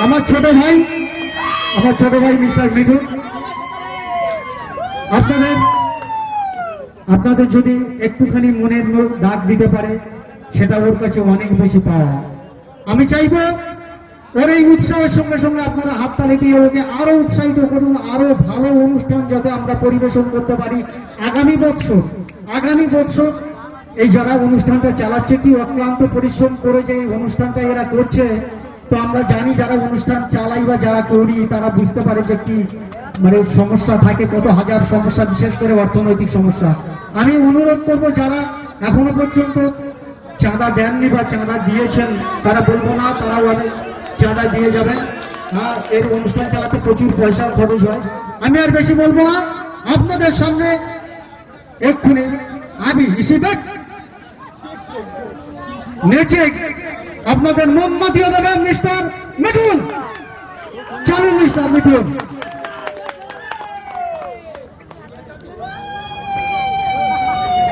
আমার ছোট ভাই মিস্টার মিঠু, আপনাদের যদি একটুখানি মনের দাগ দিতে পারে সেটা ওর কাছে অনেক বেশি পাওয়া। আমি চাইবো ওর এই উৎসাহের সঙ্গে সঙ্গে আপনারা হাততালি দিয়ে ওকে আরো উৎসাহিত করুন, আরো ভালো অনুষ্ঠান যাতে আমরা পরিবেশন করতে পারি আগামী বছর। এই যারা অনুষ্ঠানটা চালাচ্ছে কি অক্লান্ত পরিশ্রম করে যে এই অনুষ্ঠানটা এরা করছে, তো আমরা জানি যারা অনুষ্ঠান চালাই বা যারা করি তারা বুঝতে পারে যে কি মানে সমস্যা থাকে, কত হাজার সমস্যা, বিশেষ করে অর্থনৈতিক সমস্যা। আমি অনুরোধ করব যারা এখনো পর্যন্ত চাঁদা দেননি বা চাঁদা দিয়েছেন তারা বলবো না, তারাও চাঁদা দিয়ে যাবেন। হ্যাঁ, এর অনুষ্ঠান চালাতে প্রচুর পয়সা খরচ হয়। আমি আর বেশি বলবো না, আপনাদের সামনে এক্ষুনি আমি ইসিবেক নেচে আপনাদের মন মাতিয়ে দেবেন মিস্টার মিঠুন। চলুন মিস্টার মিঠুন।